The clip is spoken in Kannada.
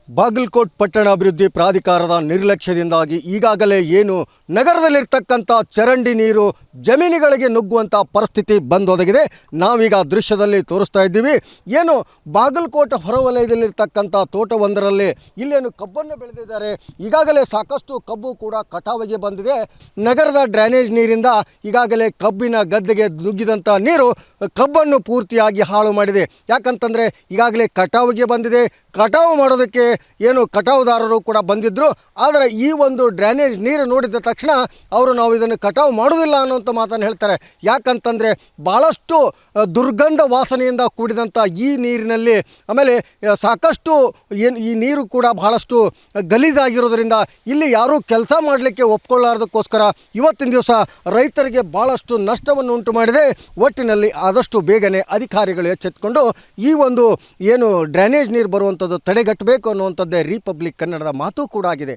ಬಾಗಲಕೋಟ್ ಪಟ್ಟಣ ಅಭಿವೃದ್ಧಿ ಪ್ರಾಧಿಕಾರದ ನಿರ್ಲಕ್ಷ್ಯದಿಂದಾಗಿ ಈಗಾಗಲೇ ಏನು ನಗರದಲ್ಲಿರ್ತಕ್ಕಂಥ ಚರಂಡಿ ನೀರು ಜಮೀನುಗಳಿಗೆ ನುಗ್ಗುವಂಥ ಪರಿಸ್ಥಿತಿ ಬಂದೊದಗಿದೆ. ನಾವೀಗ ದೃಶ್ಯದಲ್ಲಿ ತೋರಿಸ್ತಾ ಇದ್ದೀವಿ. ಏನು ಬಾಗಲಕೋಟ್ ಹೊರವಲಯದಲ್ಲಿರ್ತಕ್ಕಂಥ ತೋಟವೊಂದರಲ್ಲಿ ಇಲ್ಲೇನು ಕಬ್ಬನ್ನು ಬೆಳೆದಿದ್ದಾರೆ. ಈಗಾಗಲೇ ಸಾಕಷ್ಟು ಕಬ್ಬು ಕೂಡ ಕಟಾವಿಗೆ ಬಂದಿದೆ. ನಗರದ ಡ್ರೈನೇಜ್ ನೀರಿಂದ ಈಗಾಗಲೇ ಕಬ್ಬಿನ ಗದ್ದೆಗೆ ನುಗ್ಗಿದಂಥ ನೀರು ಕಬ್ಬನ್ನು ಪೂರ್ತಿಯಾಗಿ ಹಾಳು ಮಾಡಿದೆ. ಯಾಕಂತಂದರೆ ಈಗಾಗಲೇ ಕಟಾವಿಗೆ ಬಂದಿದೆ. ಕಟಾವು ಮಾಡೋದಕ್ಕೆ ಏನು ಕಟಾವುದಾರರು ಕೂಡ ಬಂದಿದ್ದರು. ಆದರೆ ಈ ಒಂದು ಡ್ರೈನೇಜ್ ನೀರು ನೋಡಿದ ತಕ್ಷಣ ಅವರು ನಾವು ಇದನ್ನು ಕಟಾವು ಮಾಡೋದಿಲ್ಲ ಅನ್ನೋಂಥ ಮಾತನ್ನು ಹೇಳ್ತಾರೆ. ಯಾಕಂತಂದರೆ ಭಾಳಷ್ಟು ದುರ್ಗಂಧ ವಾಸನೆಯಿಂದ ಕೂಡಿದಂಥ ಈ ನೀರಿನಲ್ಲಿ ಆಮೇಲೆ ಸಾಕಷ್ಟು ಈ ನೀರು ಕೂಡ ಬಹಳಷ್ಟು ಗಲೀಜಾಗಿರೋದ್ರಿಂದ ಇಲ್ಲಿ ಯಾರೂ ಕೆಲಸ ಮಾಡಲಿಕ್ಕೆ ಒಪ್ಕೊಳ್ಳಾರ್ದಕ್ಕೋಸ್ಕರ ಇವತ್ತಿನ ದಿವಸ ರೈತರಿಗೆ ಭಾಳಷ್ಟು ನಷ್ಟವನ್ನು ಉಂಟು ಮಾಡಿದೆ. ಒಟ್ಟಿನಲ್ಲಿ ಆದಷ್ಟು ಬೇಗನೆ ಅಧಿಕಾರಿಗಳು ಎಚ್ಚೆತ್ತುಕೊಂಡು ಈ ಒಂದು ಏನು ಡ್ರೈನೇಜ್ ನೀರು ಬರುವಂಥದ್ದು ತಡೆಗಟ್ಟಬೇಕು ಅನ್ನುವಂಥದ್ದೇ ರಿಪಬ್ಲಿಕ್ ಕನ್ನಡದ ಮಾತು ಕೂಡ ಆಗಿದೆ.